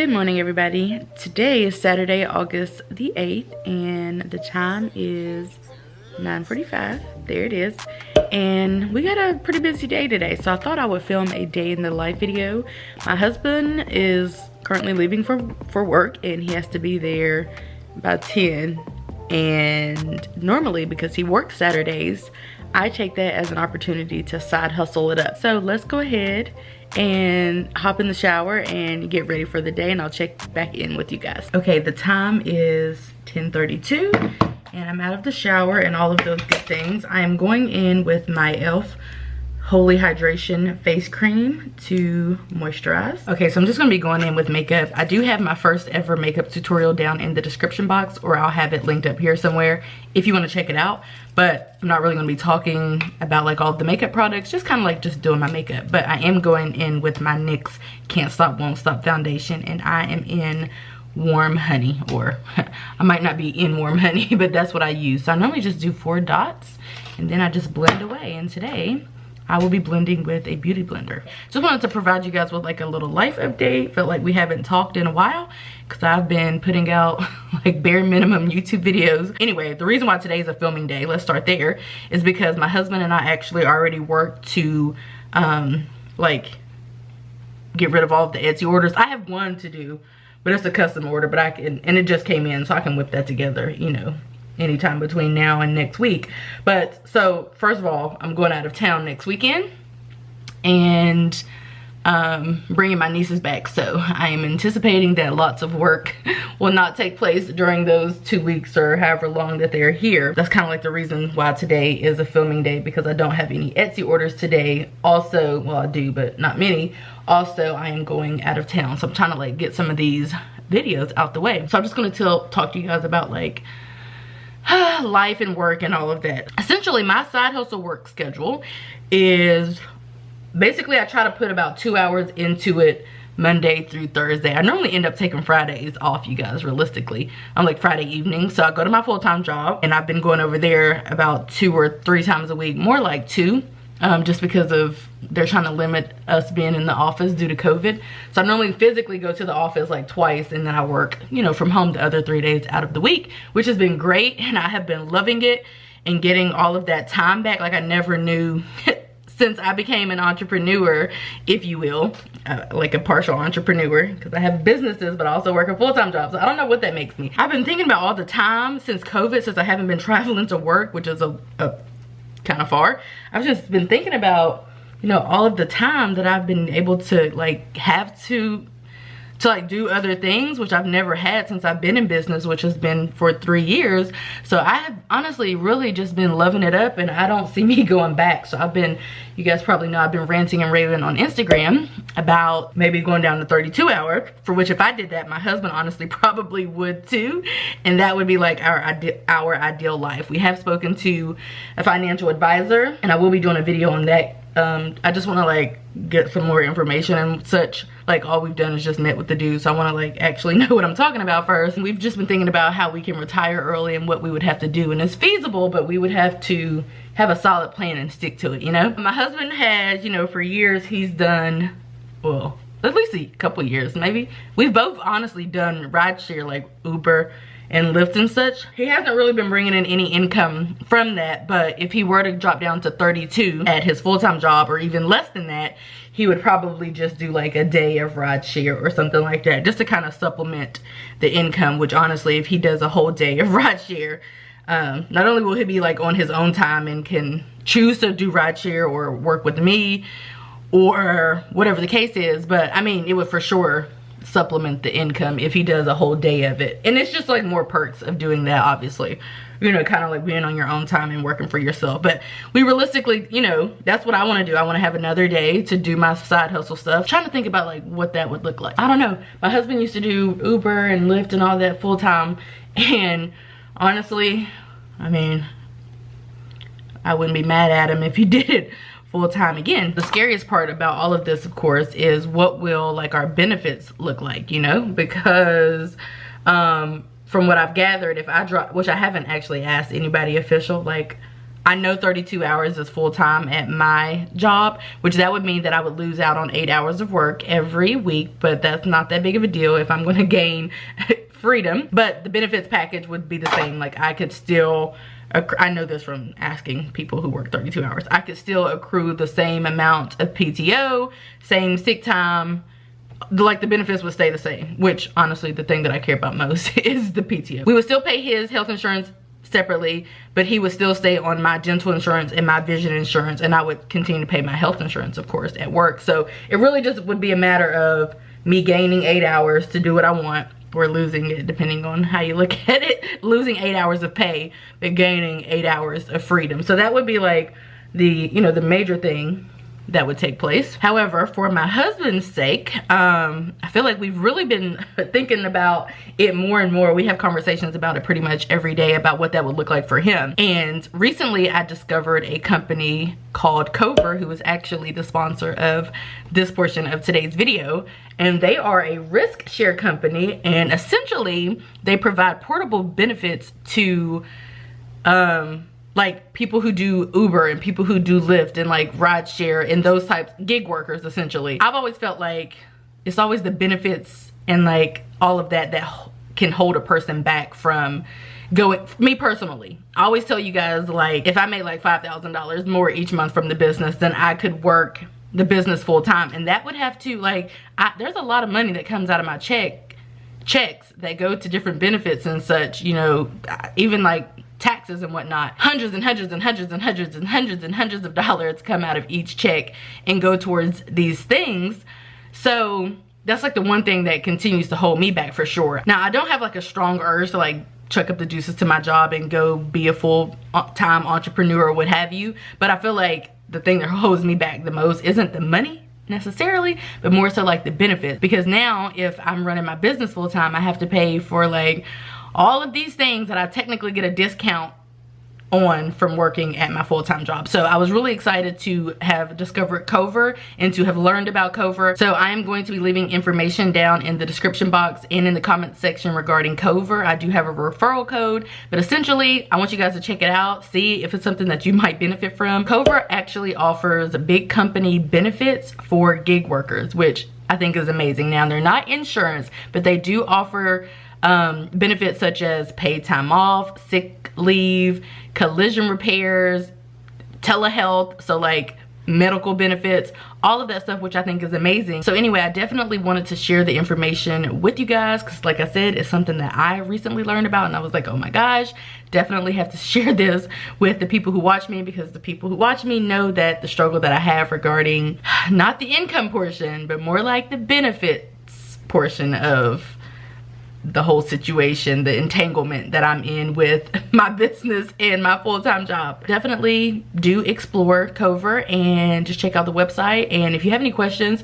Good morning, everybody. Today is Saturday, August the 8th, and the time is 9:45. There it is. And we got a pretty busy day today, so I thought I would film a day in the life video. My husband is currently leaving for work, and he has to be there by 10. And normally, because he works Saturdays, I take that as an opportunity to side hustle it up. So let's go ahead and hop in the shower and get ready for the day, and I'll check back in with you guys. Okay, the time is 10:32 and I'm out of the shower and all of those good things. I am going in with my e.l.f. Holy Hydration face cream to moisturize. Okay, so I'm just gonna be going in with makeup. I do have my first ever makeup tutorial down in the description box, or I'll have it linked up here somewhere if you wanna check it out. But I'm not really gonna be talking about like all of the makeup products, just kind of like just doing my makeup. But I am going in with my NYX Can't Stop Won't Stop foundation, and I am in Warm Honey, or I might not be in Warm Honey, but that's what I use. So I normally just do 4 dots and then I just blend away, and today I will be blending with a beauty blender. Just wanted to provide you guys with like a little life update. Felt like we haven't talked in a while because I've been putting out like bare minimum YouTube videos. Anyway, the reason why today is a filming day, let's start there, is because my husband and I actually already worked to like get rid of all of the Etsy orders. I have one to do, but it's a custom order, but I can, and it just came in, so I can whip that together, you know, anytime between now and next week. But so first of all, I'm going out of town next weekend and bringing my nieces back, so I am anticipating that lots of work will not take place during those 2 weeks or however long that they're here. That's kind of like the reason why today is a filming day, because I don't have any Etsy orders today. Also, well, I do, but not many. Also, I am going out of town, so I'm trying to like get some of these videos out the way. So I'm just going to talk to you guys about like life and work and all of that. Essentially, my side hustle work schedule is basically I try to put about 2 hours into it Monday through Thursday. I normally end up taking Fridays off, you guys, realistically. I'm like Friday evening. So I go to my full-time job, and I've been going over there about 2 or 3 times a week, more like 2. Just because of they're trying to limit us being in the office due to COVID. So I normally physically go to the office like twice, and then I work, you know, from home the other 3 days out of the week, which has been great, and I have been loving it and getting all of that time back like I never knew since I became an entrepreneur, if you will, like a partial entrepreneur, because I have businesses but I also work a full-time job, so I don't know what that makes me. I've been thinking about all the time since COVID, since I haven't been traveling to work, which is a kind of far. I've just been thinking about, you know, all of the time that I've been able to like have to like do other things, which I've never had since I've been in business, which has been for 3 years. So I have honestly really just been loving it up, and I don't see me going back. So I've been, you guys probably know, I've been ranting and raving on Instagram about maybe going down to 32 hours, for which if I did that, my husband honestly probably would too, and that would be like our ideal life. We have spoken to a financial advisor, and I will be doing a video on that. I just want to like get some more information and such. Like, all we've done is just met with the dude, so I want to like actually know what I'm talking about first. And we've just been thinking about how we can retire early and what we would have to do, and it's feasible, but we would have to have a solid plan and stick to it, you know. My husband has, you know, for years he's done, well, at least a couple years maybe, we've both honestly done rideshare like Uber and Lyft and such. He hasn't really been bringing in any income from that, but if he were to drop down to 32 at his full-time job, or even less than that, he would probably just do like a day of rideshare or something like that, just to kind of supplement the income, which honestly, if he does a whole day of rideshare, not only will he be like on his own time and can choose to do rideshare or work with me or whatever the case is, but I mean, it would for sure supplement the income if he does a whole day of it. And it's just like more perks of doing that, obviously, you know, kind of like being on your own time and working for yourself. But we realistically, you know, that's what I want to do. I want to have another day to do my side hustle stuff. I'm trying to think about like what that would look like. I don't know, my husband used to do Uber and Lyft and all that full time, and honestly, I mean, I wouldn't be mad at him if he did it full time again. The scariest part about all of this, of course, is what will like our benefits look like, you know, because from what I've gathered, if I drop, which I haven't actually asked anybody official, like I know 32 hours is full-time at my job, which that would mean that I would lose out on 8 hours of work every week, but that's not that big of a deal if I'm going to gain freedom. But the benefits package would be the same. Like, I could still, I know this from asking people who work 32 hours, I could still accrue the same amount of PTO, same sick time. Like, the benefits would stay the same, which honestly the thing that I care about most is the PTO. We would still pay his health insurance separately, but he would still stay on my dental insurance and my vision insurance, and I would continue to pay my health insurance, of course, at work. So it really just would be a matter of me gaining 8 hours to do what I want, or losing it, depending on how you look at it, losing 8 hours of pay but gaining 8 hours of freedom. So that would be like the, you know, the major thing that would take place. However, for my husband's sake, I feel like we've really been thinking about it more and more. We have conversations about it pretty much every day about what that would look like for him. And recently I discovered a company called Kover, who is actually the sponsor of this portion of today's video. And they are a risk share company, and essentially they provide portable benefits to like people who do Uber and people who do Lyft and like ride share and those types, gig workers essentially. I've always felt like it's always the benefits and like all of that that can hold a person back from going. Me personally, I always tell you guys, like, if I made like $5,000 more each month from the business, then I could work the business full time, and that would have to, like, there's a lot of money that comes out of my checks that go to different benefits and such, you know, even like taxes and whatnot. Hundreds and hundreds and hundreds and hundreds and hundreds and hundreds of dollars come out of each check and go towards these things. So that's like the one thing that continues to hold me back for sure. Now, I don't have like a strong urge to like chuck up the juices to my job and go be a full-time entrepreneur or what have you, but I feel like the thing that holds me back the most isn't the money necessarily, but more so like the benefits. Because now if I'm running my business full-time, I have to pay for like all of these things that I technically get a discount on from working at my full-time job. So I was really excited to have discovered Kover and to have learned about Kover. So I am going to be leaving information down in the description box and in the comment section regarding Kover. I do have a referral code, but essentially I want you guys to check it out, see if it's something that you might benefit from. Kover actually offers big company benefits for gig workers, which I think is amazing. Now, they're not insurance, but they do offer benefits such as paid time off, sick leave, collision repairs, telehealth, so like medical benefits, all of that stuff, which I think is amazing. So anyway, I definitely wanted to share the information with you guys because, like I said, it's something that I recently learned about, and I was like, oh my gosh, definitely have to share this with the people who watch me, because the people who watch me know that the struggle that I have regarding not the income portion, but more like the benefits portion of the whole situation, the entanglement that I'm in with my business and my full-time job. Definitely do explore Kover and just check out the website. And if you have any questions,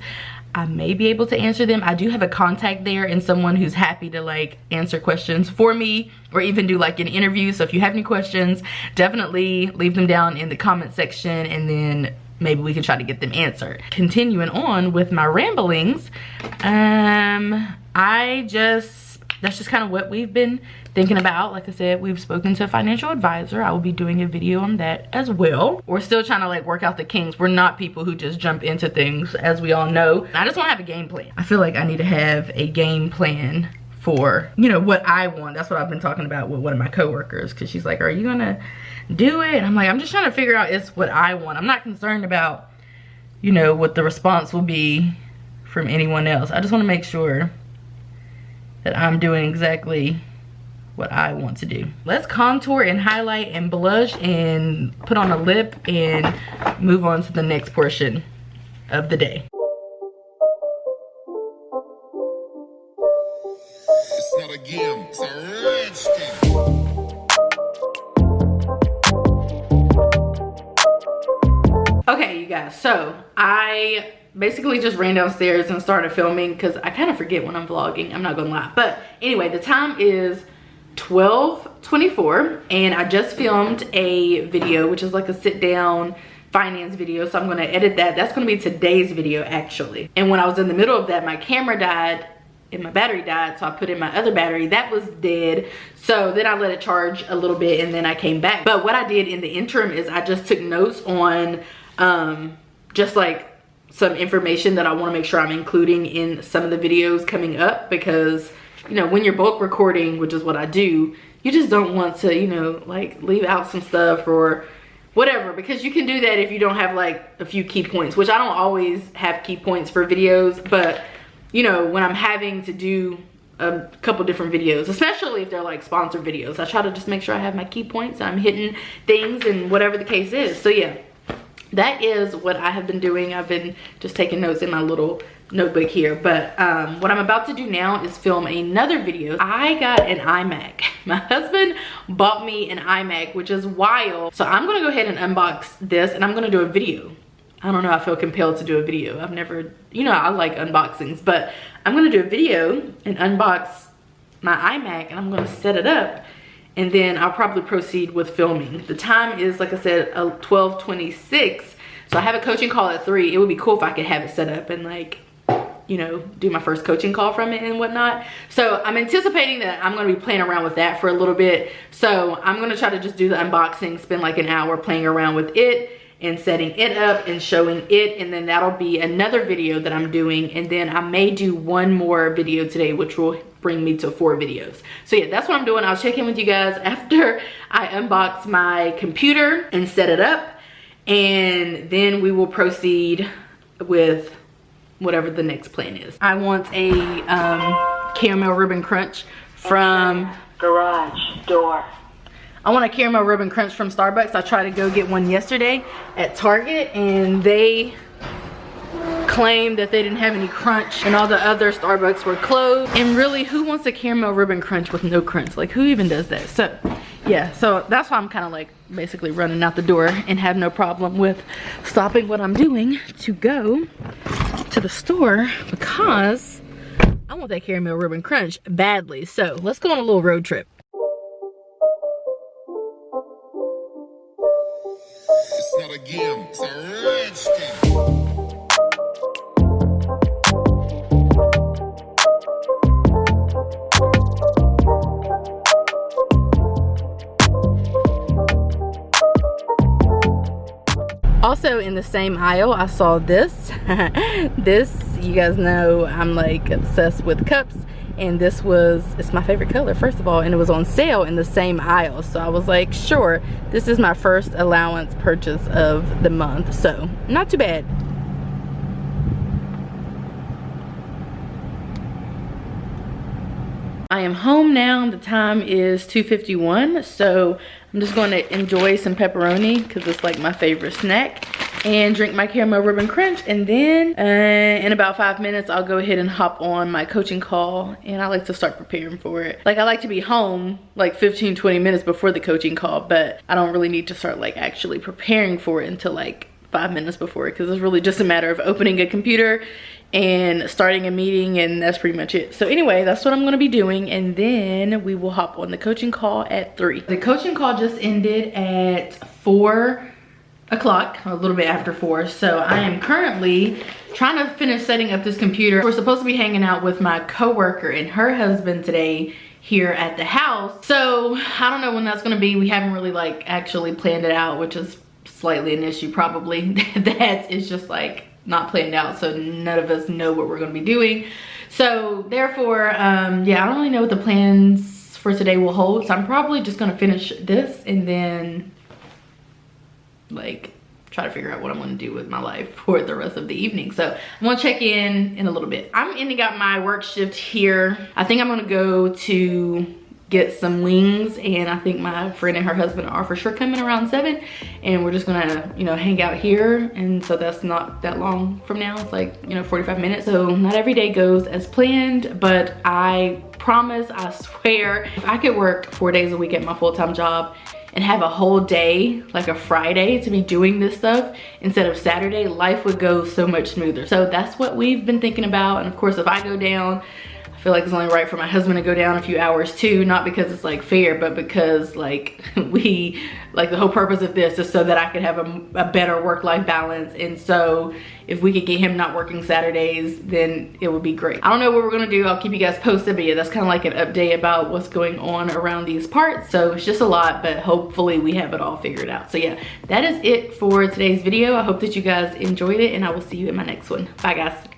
I may be able to answer them. I do have a contact there and someone who's happy to like answer questions for me or even do like an interview. So if you have any questions, definitely leave them down in the comment section, and then maybe we can try to get them answered. Continuing on with my ramblings, that's just kind of what we've been thinking about. Like I said, we've spoken to a financial advisor. I will be doing a video on that as well. We're still trying to like work out the kinks. We're not people who just jump into things, as we all know. I just want to have a game plan. I feel like I need to have a game plan for, you know, what I want. That's what I've been talking about with one of my coworkers, because she's like, are you gonna do it? And I'm like, I'm just trying to figure out it's what I want. I'm not concerned about, you know, what the response will be from anyone else. I just want to make sure that I'm doing exactly what I want to do. Let's contour and highlight and blush and put on a lip and move on to the next portion of the day. It's not a game, it's a rich thing. Okay, you guys, so I basically just ran downstairs and started filming because I kind of forget when I'm vlogging, I'm not gonna lie. But anyway, the time is 12:24 and I just filmed a video, which is like a sit down finance video. So I'm gonna edit that. That's gonna be today's video actually. And when I was in the middle of that, my camera died and my battery died, so I put in my other battery that was dead. So then I let it charge a little bit and then I came back. But what I did in the interim is I just took notes on just like some information that I want to make sure I'm including in some of the videos coming up, because you know, when you're bulk recording, which is what I do, you just don't want to, you know, like leave out some stuff or whatever, because you can do that if you don't have like a few key points, which I don't always have key points for videos. But you know, when I'm having to do a couple different videos, especially if they're like sponsored videos, I try to just make sure I have my key points, I'm hitting things and whatever the case is. So yeah, that is what I have been doing. I've been just taking notes in my little notebook here. But what I'm about to do now is film another video. I got an iMac. My husband bought me an iMac, which is wild. So I'm gonna go ahead and unbox this and I'm gonna do a video. I don't know, I feel compelled to do a video. I've never, you know, I like unboxings, but I'm gonna do a video and unbox my iMac and I'm gonna set it up, and then I'll probably proceed with filming. The time is, like I said, 12:26. So I have a coaching call at 3. It would be cool if I could have it set up and like, you know, do my first coaching call from it and whatnot. So I'm anticipating that I'm gonna be playing around with that for a little bit. So I'm gonna try to just do the unboxing, spend like an hour playing around with it and setting it up and showing it, and then that'll be another video that I'm doing. And then I may do one more video today, which will bring me to 4 videos. So yeah, that's what I'm doing. I'll check in with you guys after I unbox my computer and set it up, and then we will proceed with whatever the next plan is. I want a caramel ribbon crunch from garage door. I want a caramel ribbon crunch from Starbucks. I tried to go get one yesterday at Target and they claimed that they didn't have any crunch and all the other Starbucks were closed. And really, who wants a caramel ribbon crunch with no crunch? Like, who even does that? So yeah, so that's why I'm kind of like basically running out the door and have no problem with stopping what I'm doing to go to the store, because I want that caramel ribbon crunch badly. So let's go on a little road trip. It's not a game, it's a rich thing. Also in the same aisle, I saw this. This, you guys know I'm like obsessed with cups, and this was, it's my favorite color first of all, and it was on sale in the same aisle. So I was like, sure, this is my first allowance purchase of the month, so not too bad. I am home now. The time is 2:51, so I'm just going to enjoy some pepperoni because it's like my favorite snack, and drink my caramel ribbon crunch, and then in about 5 minutes I'll go ahead and hop on my coaching call, and I like to start preparing for it. Like, I like to be home like 15-20 minutes before the coaching call, but I don't really need to start like actually preparing for it until like 5 minutes before, because it's really just a matter of opening a computer and starting a meeting, and that's pretty much it. So anyway, that's what I'm gonna be doing, and then we will hop on the coaching call at 3. The coaching call just ended at 4 o'clock, a little bit after 4. So I am currently trying to finish setting up this computer. We're supposed to be hanging out with my coworker and her husband today here at the house. So I don't know when that's gonna be. We haven't really like actually planned it out, which is slightly an issue probably. That is just like not planned out, so none of us know what we're going to be doing. So therefore, yeah, I don't really know what the plans for today will hold. So I'm probably just going to finish this and then like try to figure out what I'm going to do with my life for the rest of the evening. So I'm going to check in a little bit. I'm ending up my work shift here. I think I'm going to go to get some wings, and I think my friend and her husband are for sure coming around 7, and we're just gonna, you know, hang out here. And so that's not that long from now. It's like, you know, 45 minutes. So not every day goes as planned, but I promise, I swear, if I could work 4 days a week at my full-time job and have a whole day, like a Friday, to be doing this stuff instead of Saturday, life would go so much smoother. So that's what we've been thinking about. And of course, if I go down, feel like it's only right for my husband to go down a few hours too, not because it's like fair, but because like the whole purpose of this is so that I could have a better work-life balance. And so if we could get him not working Saturdays, then it would be great. I don't know what we're gonna do. I'll keep you guys posted, but yeah, that's kind of like an update about what's going on around these parts. So it's just a lot, but hopefully we have it all figured out. So yeah, that is it for today's video. I hope that you guys enjoyed it, and I will see you in my next one. Bye guys.